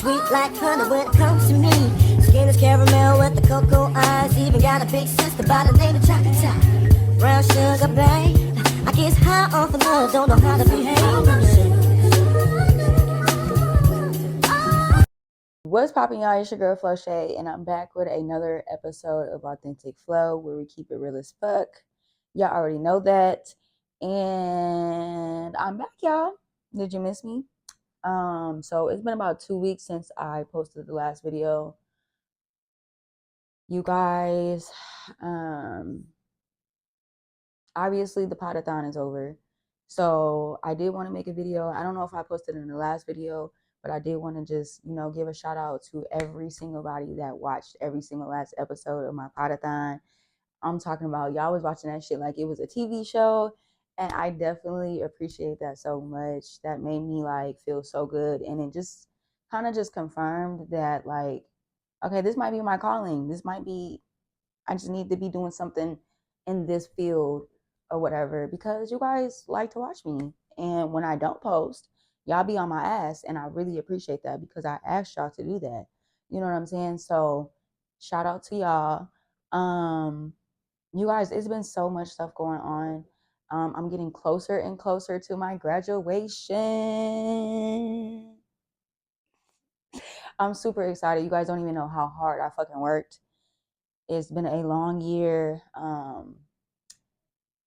sweet like honey when it comes to me. Skin is caramel with the cocoa eyes. Even got a big sister by the name of Chocolate Top. Brown sugar, babe. I guess high off of love, don't know how to behave. What's popping, y'all? It's your girl Flo'Shay, and I'm back with another episode of Authentic Flow, where we keep it real as fuck. Y'all already know that, and I'm back, y'all. Did you miss me? So it's been about 2 weeks since I posted the last video. You guys, obviously the podathon is over, so I did want to make a video. I don't know if I posted it in the last video, but I did want to just, give a shout out to every single body that watched every single last episode of my podathon. I'm talking about y'all was watching that shit like it was a TV show, and I definitely appreciate that so much. That made me like feel so good, and it just kind of just confirmed that like, okay, this might be my calling. This might be, I just need to be doing something in this field or whatever, because you guys like to watch me, and when I don't post, y'all be on my ass, and I really appreciate that because I asked y'all to do that. You know what I'm saying? So shout out to y'all. You guys, it's been so much stuff going on. I'm getting closer and closer to my graduation. I'm super excited. You guys don't even know how hard I fucking worked. It's been a long year.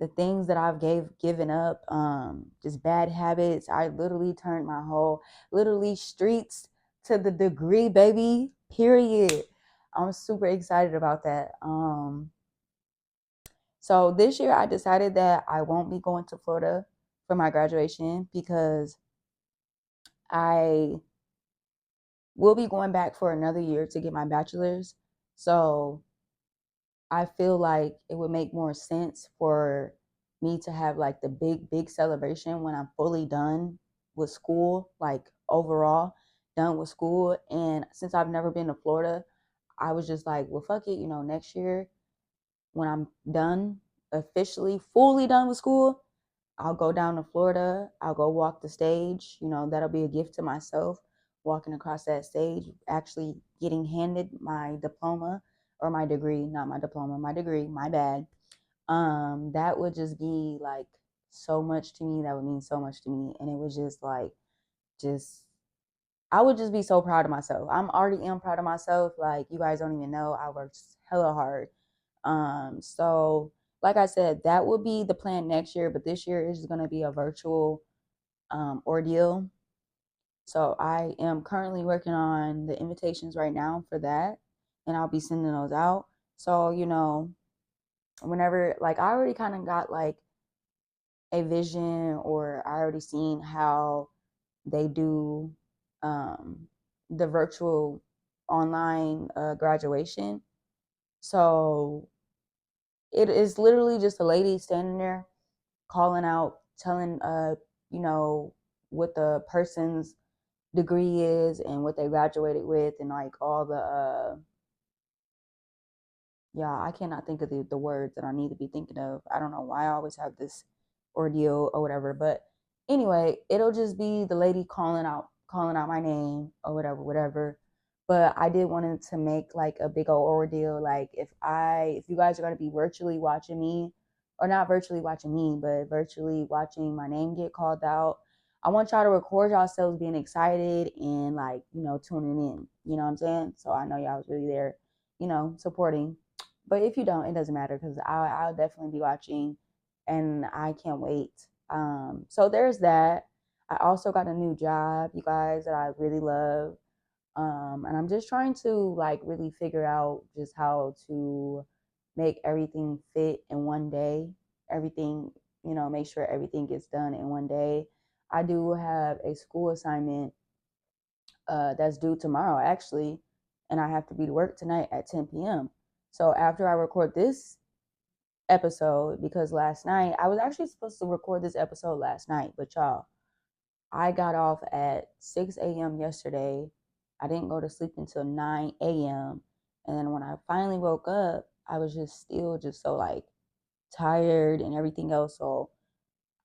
The things that I've given up, just bad habits. I literally turned my whole, literally streets to the degree, baby. Period. I'm super excited about that. So this year I decided that I won't be going to Florida for my graduation because I will be going back for another year to get my bachelor's. So I feel like it would make more sense for me to have like the big celebration when I'm fully done with school, like overall done with school. And since I've never been to Florida, I was just like, well, fuck it, next year when I'm done, officially fully done with school, I'll go down to Florida. I'll go walk the stage. That'll be a gift to myself, walking across that stage, actually getting handed my diploma, or my degree, not my diploma, my degree, my bad. That would just be like so much to me. That would mean so much to me. And it was just like, I would just be so proud of myself. I'm already am proud of myself. Like, you guys don't even know, I worked hella hard. So like I said, that will be the plan next year, but this year is going to be a virtual ordeal. So I am currently working on the invitations right now for that, and I'll be sending those out. So, whenever, like, I already kind of got like a vision, or I already seen how they do the virtual online graduation. So it is literally just a lady standing there calling out, telling what the person's degree is and what they graduated with, and like all the I cannot think of the words that I need to be thinking of. I don't know why I always have this ordeal or whatever, but anyway, it'll just be the lady calling out my name or whatever. But I did want to make like a big old ordeal. Like, if you guys are going to be virtually watching me, or not virtually watching me, but virtually watching my name get called out, I want y'all to record yourselves being excited and like, tuning in. You know what I'm saying? So I know y'all was really there, supporting. But if you don't, it doesn't matter, because I'll definitely be watching, and I can't wait. So there's that. I also got a new job, you guys, that I really love. And I'm just trying to like really figure out just how to make everything fit in one day. Everything, make sure everything gets done in one day. I do have a school assignment that's due tomorrow, actually, and I have to be to work tonight at 10 p.m. So after I record this episode, because last night, I was actually supposed to record this episode last night, but y'all, I got off at 6 a.m. yesterday. I didn't go to sleep until 9 a.m. And then when I finally woke up, I was just still just so like tired and everything else. So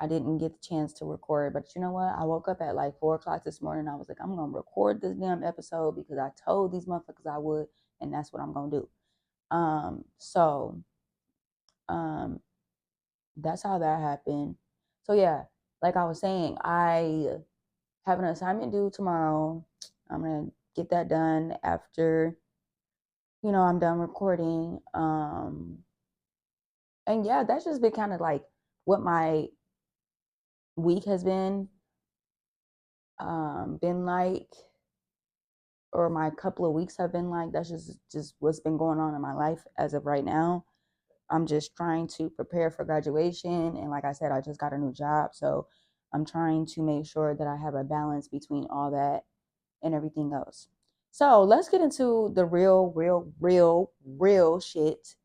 I didn't get the chance to record, but you know what? I woke up at like 4 o'clock this morning. I was like, I'm gonna record this damn episode because I told these motherfuckers I would, and that's what I'm gonna do. So that's how that happened. So yeah, like I was saying, I have an assignment due tomorrow. I'm gonna get that done after, I'm done recording. And yeah, that's just been kind of like what my week has been like, or my couple of weeks have been like. That's just what's been going on in my life as of right now. I'm just trying to prepare for graduation, and like I said, I just got a new job, so I'm trying to make sure that I have a balance between all that and everything else. So let's get into the real shit.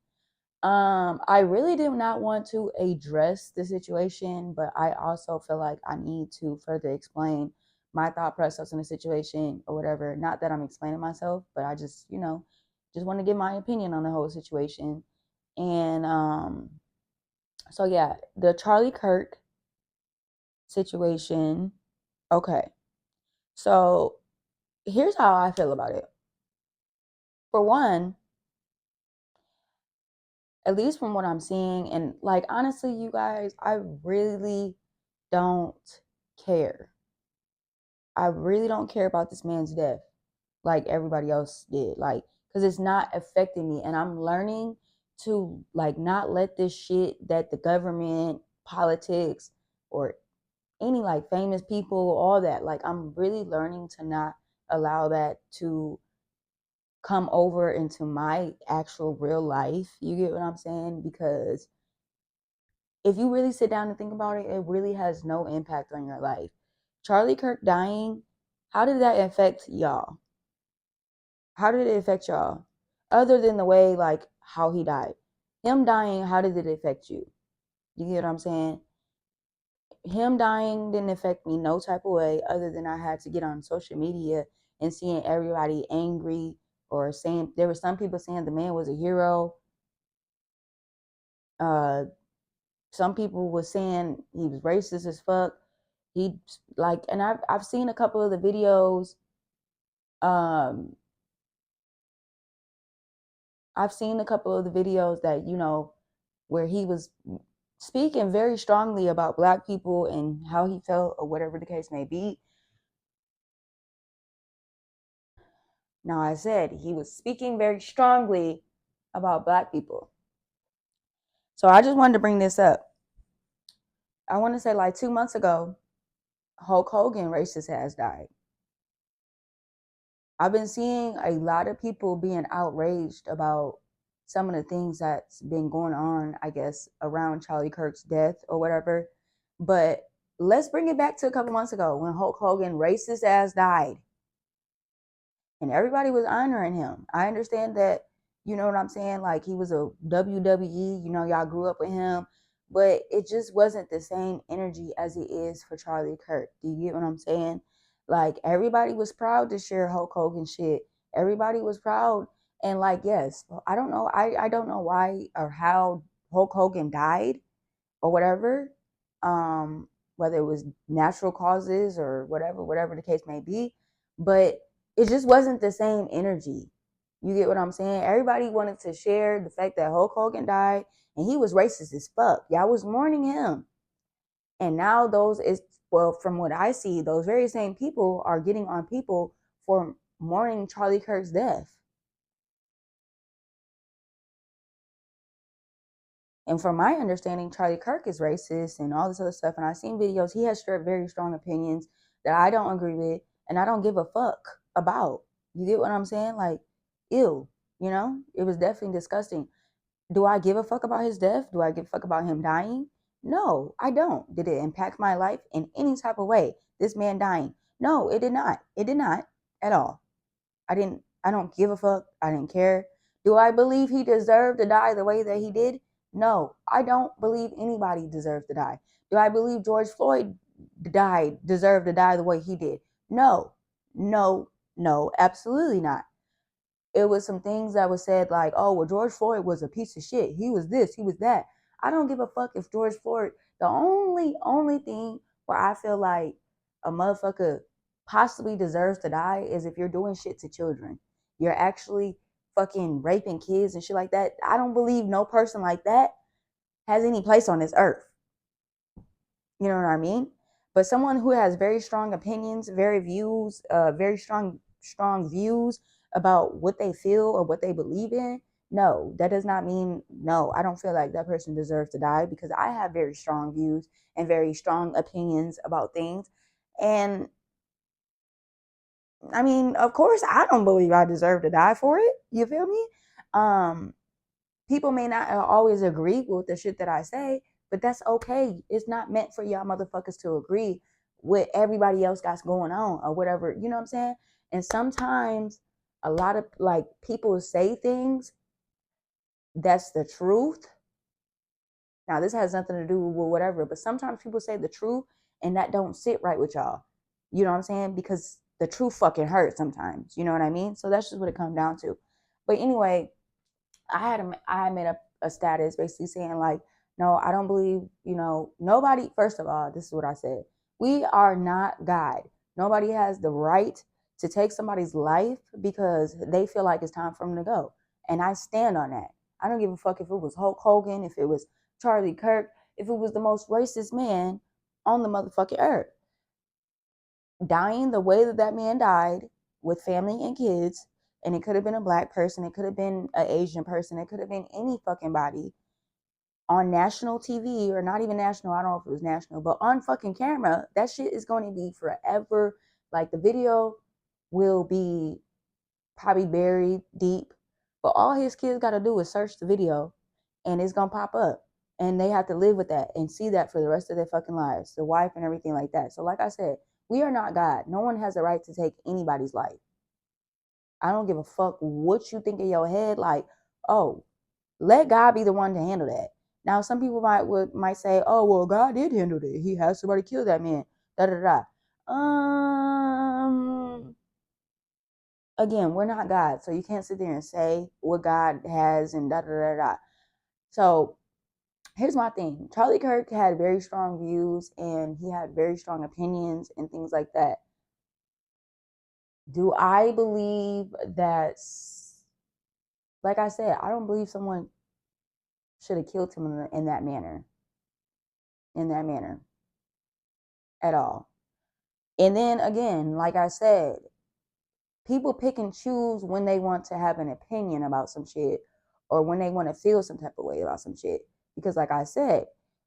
I really did not want to address the situation, but I also feel like I need to further explain my thought process in the situation or whatever. Not that I'm explaining myself, but I just want to give my opinion on the whole situation. And so yeah, the Charlie Kirk situation. Okay. So here's how I feel about it. For one, at least from what I'm seeing, and like honestly, you guys, I really don't care. I really don't care about this man's death like everybody else did. Like, because it's not affecting me. And I'm learning to like not let this shit that the government, politics, or any like famous people, all that, like I'm really learning to not allow that to come over into my actual real life. You get what I'm saying? Because if you really sit down and think about it, it really has no impact on your life. Charlie Kirk dying, how did that affect y'all? How did it affect y'all? Other than the way, like, how he died. Him dying, how did it affect you? You get what I'm saying? Him dying didn't affect me no type of way other than I had to get on social media and seeing everybody angry or saying, there were some people saying the man was a hero. Some people were saying he was racist as fuck. He like, and I've seen a couple of the videos. Um, I've seen a couple of the videos that where he was speaking very strongly about black people and how he felt or whatever the case may be. Now, I said he was speaking very strongly about black people. So I just wanted to bring this up. I want to say like 2 months ago, Hulk Hogan, racist, has died. I've been seeing a lot of people being outraged about some of the things that's been going on, I guess, around Charlie Kirk's death or whatever. But let's bring it back to a couple months ago when Hulk Hogan, racist ass, died. And everybody was honoring him. I understand that, you know what I'm saying? Like he was a WWE, y'all grew up with him, but it just wasn't the same energy as it is for Charlie Kirk. Do you get what I'm saying? Like everybody was proud to share Hulk Hogan shit. Everybody was proud. And like, yes, I don't know. I don't know why or how Hulk Hogan died or whatever. Whether it was natural causes or whatever the case may be. But it just wasn't the same energy. You get what I'm saying? Everybody wanted to share the fact that Hulk Hogan died and he was racist as fuck. Y'all was mourning him. And now from what I see, those very same people are getting on people for mourning Charlie Kirk's death. And from my understanding, Charlie Kirk is racist and all this other stuff. And I've seen videos. He has shared very strong opinions that I don't agree with and I don't give a fuck about. You get what I'm saying? Like, ew. It was definitely disgusting. Do I give a fuck about his death? Do I give a fuck about him dying? No, I don't. Did it impact my life in any type of way? This man dying? No, it did not. It did not at all. I don't give a fuck. I didn't care. Do I believe he deserved to die the way that he did? No, I don't believe anybody deserves to die. Do I believe George Floyd deserved to die the way he did? No, no, no, absolutely not. It was some things that was said like, oh, well, George Floyd was a piece of shit. He was this, he was that. I don't give a fuck if George Floyd The only thing where I feel like a motherfucker possibly deserves to die is if you're doing shit to children. You're actually fucking raping kids and shit like that. I don't believe no person like that has any place on this earth. You know what I mean? But someone who has very strong opinions, very strong views about what they feel or what they believe in, no, that does not mean no. I don't feel like that person deserves to die because I have very strong views and very strong opinions about things. And I mean, of course, I don't believe I deserve to die for it. You feel me? Um, People may not always agree with the shit that I say, but that's okay. It's not meant for y'all motherfuckers to agree with everybody else got going on or whatever. You know what I'm saying? And sometimes a lot of like people say things that's the truth. Now this has nothing to do with whatever, but sometimes people say the truth and that don't sit right with y'all. You know what I'm saying? Because the truth fucking hurts sometimes. You know what I mean? So that's just what it comes down to. But anyway, I made a status basically saying like, no, I don't believe, nobody. First of all, this is what I said: we are not God. Nobody has the right to take somebody's life because they feel like it's time for them to go, and I stand on that. I don't give a fuck if it was Hulk Hogan, if it was Charlie Kirk, if it was the most racist man on the motherfucking earth. Dying the way that man died with family and kids, and it could have been a black person, it could have been an Asian person, it could have been any fucking body on national TV, or not even national, I don't know if it was national, but on fucking camera, that shit is going to be forever. Like the video will be probably buried deep, but all his kids got to do is search the video and it's going to pop up, and they have to live with that and see that for the rest of their fucking lives, the wife and everything like that. So like I said, we are not God. No one has the right to take anybody's life. I don't give a fuck what you think in your head. Like, oh, let God be the one to handle that. Now, some people might say, oh, well, God did handle it. He has somebody kill that man. Da da da. Again, we're not God, so you can't sit there and say what God has and da da da da. So here's my thing: Charlie Kirk had very strong views and he had very strong opinions and things like that. Do I believe that? Like I said, I don't believe someone should have killed him in that manner. In that manner. At all. And then again, like I said, people pick and choose when they want to have an opinion about some shit or when they want to feel some type of way about some shit. Because like I said,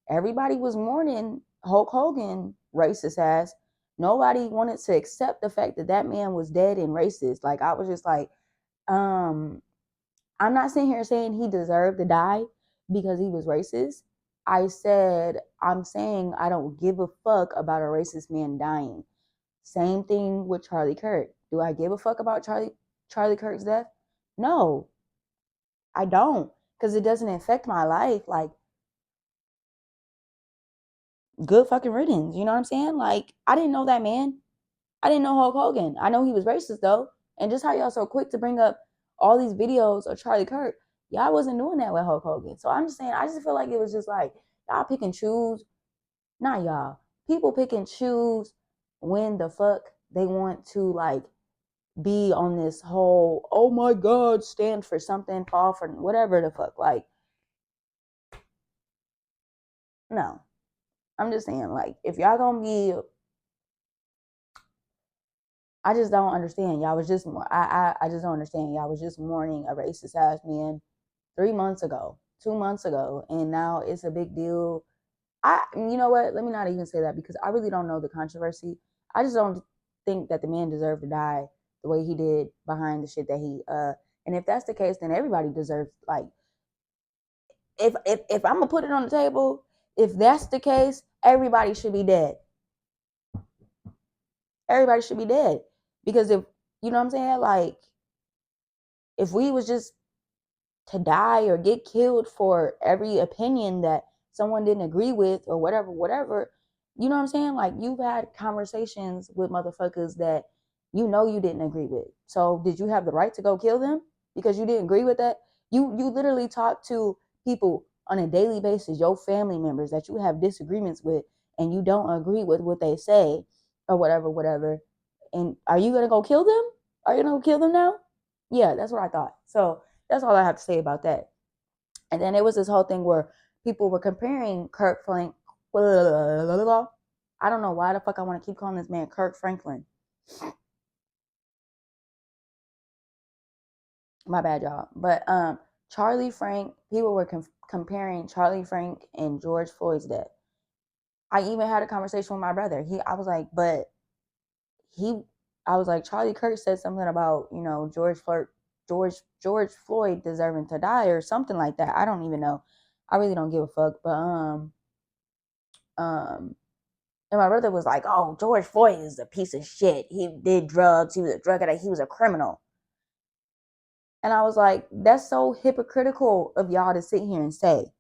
everybody was mourning Hulk Hogan racist ass. Nobody wanted to accept the fact that that man was dead and racist. Like I was just like, I'm not sitting here saying he deserved to die because he was racist. I'm saying I don't give a fuck about a racist man dying. Same thing with Charlie Kirk. Do I give a fuck about Charlie Kirk's death? No, I don't, because it doesn't affect my life. Like, good fucking riddance. You know what I'm saying? Like, I didn't know that man. I didn't know Hulk Hogan. I know he was racist though. And just how y'all so quick to bring up all these videos of Charlie Kirk, y'all wasn't doing that with Hulk Hogan. So I'm just saying, I just feel like it was just like y'all pick and choose. Not y'all. People pick and choose when the fuck they want to like be on this whole, oh my God, stand for something, fall for whatever the fuck. Like, no. I'm just saying, like, if y'all gonna be, I just don't understand. Y'all was just, I just don't understand. Y'all was just mourning a racist ass man 3 months ago, 2 months ago, and now it's a big deal. You know what? Let me not even say that because I really don't know the controversy. I just don't think that the man deserved to die the way he did behind the shit that and if that's the case, then everybody deserves, like, if I'm gonna put it on the table, if that's the case, everybody should be dead. Everybody should be dead. Because if, you know what I'm saying? Like, if we was just to die or get killed for every opinion that someone didn't agree with or whatever, you know what I'm saying? Like, you've had conversations with motherfuckers that you didn't agree with. So did you have the right to go kill them because you didn't agree with that? You literally talked to people on a daily basis, your family members that you have disagreements with and you don't agree with what they say or whatever. And are you going to go kill them? Are you going to kill them now? Yeah, that's what I thought. So that's all I have to say about that. And then it was this whole thing where people were comparing Kirk Frank. I don't know why the fuck I want to keep calling this man Kirk Franklin. My bad, y'all. But Charlie Frank, people were comparing Charlie Frank and George Floyd's death. I even had a conversation with my brother. I was like, Charlie Kirk said something about, George Floyd deserving to die or something like that. I don't even know. I really don't give a fuck. But and my brother was like, "Oh, George Floyd is a piece of shit. He did drugs. He was a drug addict. He was a criminal." And I was like, "That's so hypocritical of y'all to sit here and say.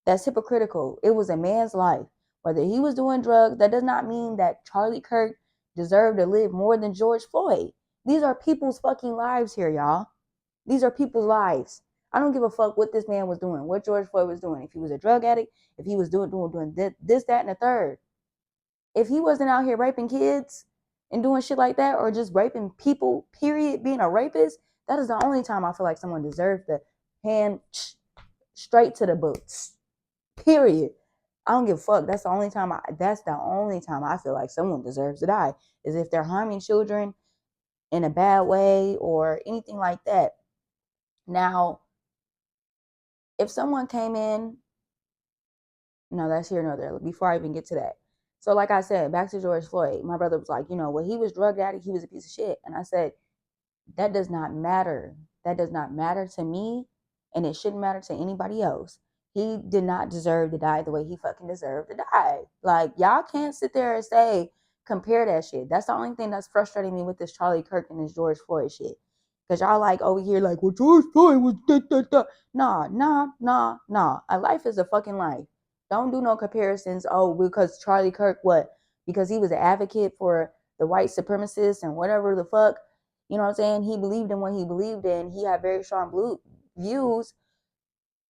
That's hypocritical. It was a man's life. Whether he was doing drugs, that does not mean that Charlie Kirk deserved to live more than George Floyd. These are people's fucking lives here, y'all. These are people's lives. I don't give a fuck what this man was doing, what George Floyd was doing. If he was a drug addict, if he was doing this, that, and the third. If he wasn't out here raping kids and doing shit like that, or just raping people, period, being a rapist, that is the only time I feel like someone deserves to hand straight to the boots. Period. I don't give a fuck. That's the only time I feel like someone deserves to die, is if they're harming children in a bad way or anything like that. Now, if someone came in, no, that's here nor there. Before I even get to that. So like I said, back to George Floyd, my brother was like, when he was drug addict, he was a piece of shit. And I said, that does not matter. That does not matter to me, and it shouldn't matter to anybody else. He did not deserve to die the way he fucking deserved to die. Like, y'all can't sit there and say, compare that shit. That's the only thing that's frustrating me with this Charlie Kirk and this George Floyd shit. Because y'all like over here like, well, George Floyd was da. Nah. A life is a fucking life. Don't do no comparisons. Oh, because Charlie Kirk, what? Because he was an advocate for the white supremacists and whatever the fuck. You know what I'm saying? He believed in what he believed in. He had very strong views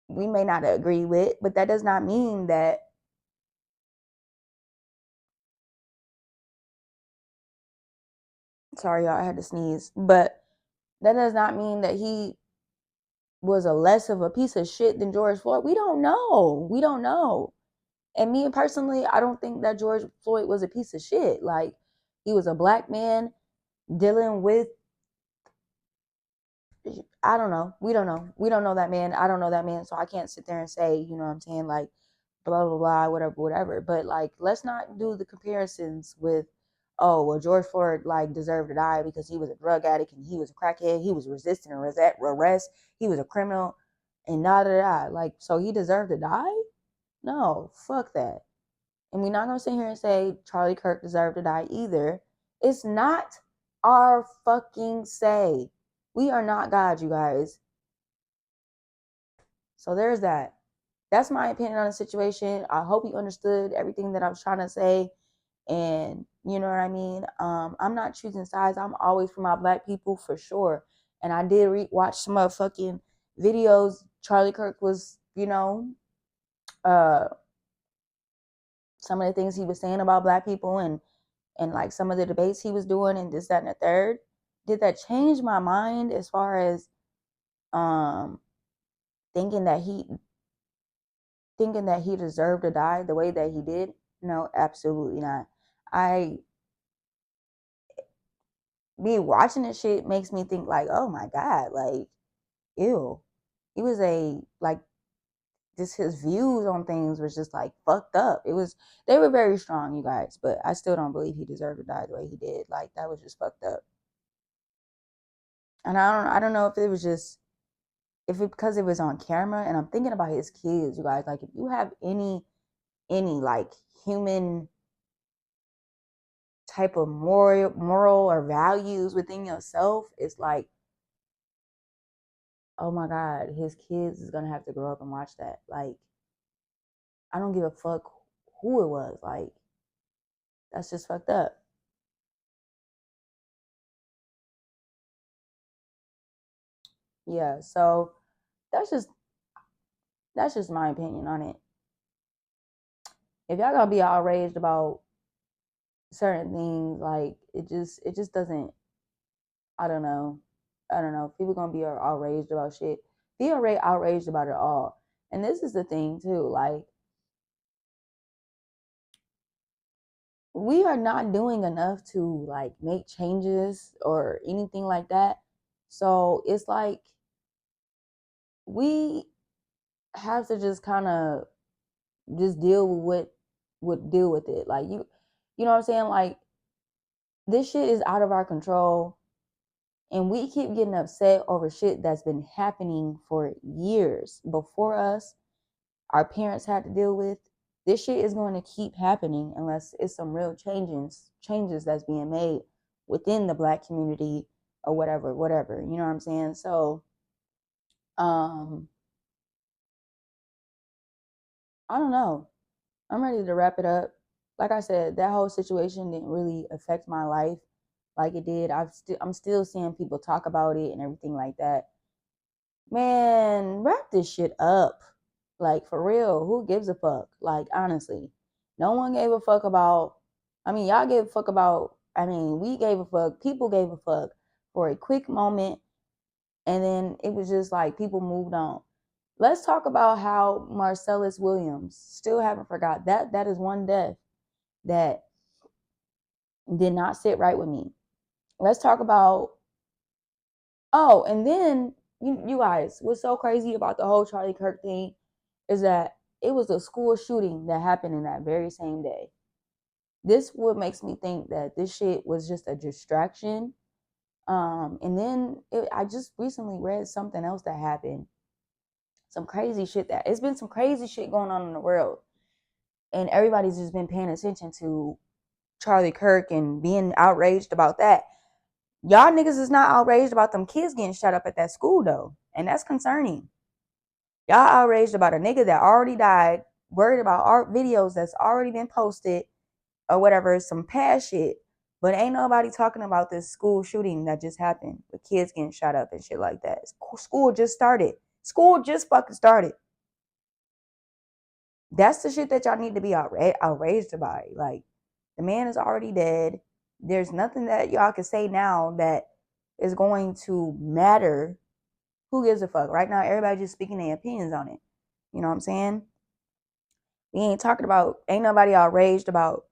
we may not agree with, but that does not mean that sorry y'all, I had to sneeze, but that does not mean that he was a less of a piece of shit than George Floyd. We don't know. And me personally, I don't think that George Floyd was a piece of shit. Like, he was a black man dealing with, I don't know. We don't know. We don't know that man. I don't know that man. So I can't sit there and say, you know what I'm saying? Like, blah, blah, blah, whatever. But like, let's not do the comparisons with, oh, well, George Floyd like deserved to die because he was a drug addict and he was a crackhead. He was resisting arrest. He was a criminal and Like, so he deserved to die? No, fuck that. And we're not going to sit here and say Charlie Kirk deserved to die either. It's not our fucking say. We are not God, you guys. So there's that. That's my opinion on the situation. I hope you understood everything that I was trying to say. And you know what I mean? I'm not choosing sides. I'm always for my black people for sure. And I did watch some motherfucking videos. Charlie Kirk was, uh, some of the things he was saying about black people and like some of the debates he was doing and this, that, and the third. Did that change my mind as far as um thinking that he deserved to die the way that he did? No, absolutely not. I Me watching this shit makes me think like, oh my god, like, ew. He was just his views on things was just like fucked up. They were very strong, you guys, but I still don't believe he deserved to die the way he did. Like, that was just fucked up. And I don't know if it was just because it was on camera, and I'm thinking about his kids, you guys. Like, if you have any like human type of moral or values within yourself, it's like, oh my god, his kids is gonna have to grow up and watch that. Like, I don't give a fuck who it was. Like, that's just fucked up. Yeah, so that's just That's just my opinion on it. If y'all gonna be outraged about certain things, like it just doesn't. I don't know. I don't know. People gonna be outraged about shit. Be outraged about it all. And this is the thing too. Like, we are not doing enough to like make changes or anything like that. So it's like we have to just kind of just deal with what would deal with it. Like you know what I'm saying? Like, this shit is out of our control, and we keep getting upset over shit that's been happening for years before us. Our parents had to deal with. This shit is going to keep happening unless it's some real changes that's being made within the black community or whatever. You know what I'm saying? So, um, I don't know. I'm ready to wrap it up. Like I said, that whole situation didn't really affect my life like it did. I'm still seeing people talk about it and everything like that. Man, wrap this shit up. Like, for real, who gives a fuck? Like, honestly, no one gave a fuck about. I mean, y'all gave a fuck about. I mean, we gave a fuck. People gave a fuck for a quick moment, and then it was just like people moved on. Let's talk about how Marcellus Williams, still haven't forgot that. That is one death that did not sit right with me. Let's talk about. Oh, and then you guys, what's so crazy about the whole Charlie Kirk thing is that it was a school shooting that happened in that very same day. This what makes me think that this shit was just a distraction. And then I just recently read something else that happened. Some crazy shit that it's been some crazy shit going on in the world, and everybody's just been paying attention to Charlie Kirk and being outraged about that. Y'all niggas is not outraged about them kids getting shot up at that school though, and that's concerning. Y'all outraged about a nigga that already died, worried about art videos that's already been posted or whatever, some past shit. But ain't nobody talking about this school shooting that just happened with kids getting shot up and shit like that. School just started. School just fucking started. That's the shit that y'all need to be outraged about. Like, the man is already dead. There's nothing that y'all can say now that is going to matter. Who gives a fuck? Right now, everybody just speaking their opinions on it. You know what I'm saying? We ain't talking about, ain't nobody outraged about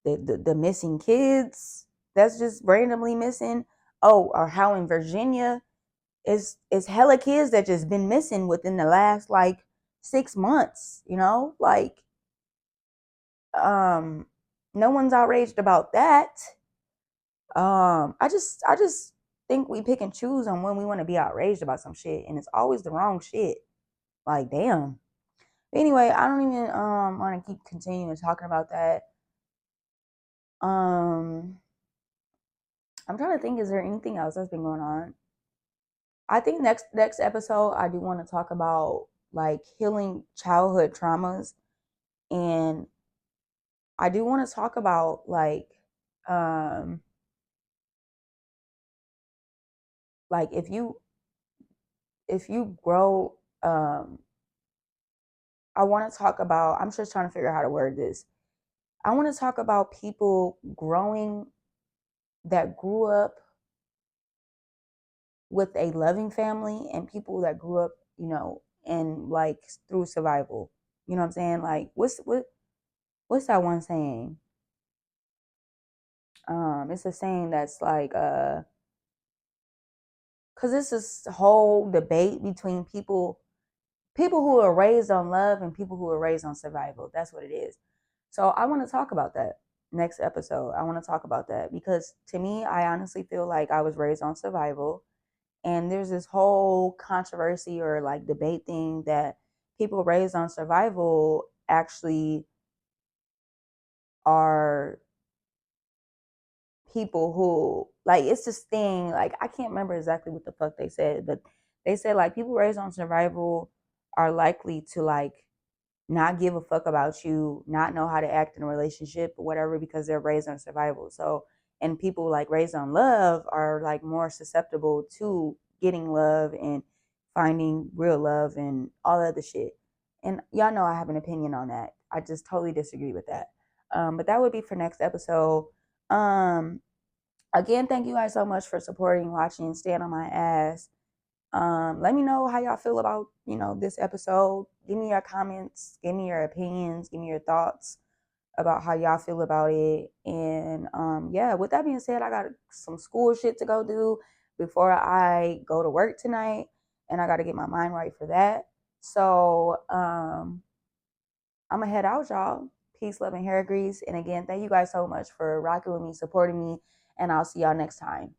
the missing kids that's just randomly missing. Oh, or how in Virginia is hella kids that just been missing within the last like 6 months, you know? Like, no one's outraged about that. I just think we pick and choose on when we want to be outraged about some shit, and it's always the wrong shit. Like, damn. Anyway, I don't even want to keep continuing talking about that. I'm trying to think, is there anything else that's been going on? I think next episode I do want to talk about like healing childhood traumas, and I do want to talk about um like if you grow I want to talk about, I'm just trying to figure out how to word this. I want to talk about people growing that grew up with a loving family and people that grew up, you know, and like through survival. You know what I'm saying? Like, what's that one saying? It's a saying that's like cuz it's this whole debate between people who are raised on love and people who are raised on survival. That's what it is. So I want to talk about that next episode. I want to talk about that because to me, I honestly feel like I was raised on survival. And there's this whole controversy or like debate thing that people raised on survival actually are people who, like, it's this thing, like, I can't remember exactly what the fuck they said, but they said like people raised on survival are likely to like not give a fuck about you, not know how to act in a relationship or whatever because they're raised on survival. So, and people like raised on love are like more susceptible to getting love and finding real love and all other shit. And y'all know I have an opinion on that. I just totally disagree with that. But that would be for next episode. Um, Again, thank you guys so much for supporting, watching, staying on my ass. Let me know how y'all feel about, this episode. Give me your comments, give me your opinions, give me your thoughts about how y'all feel about it. And yeah, with that being said, I got some school shit to go do before I go to work tonight, and I got to get my mind right for that. So I'm gonna head out, y'all. Peace, love, and hair grease. And again, thank you guys so much for rocking with me, supporting me, and I'll see y'all next time.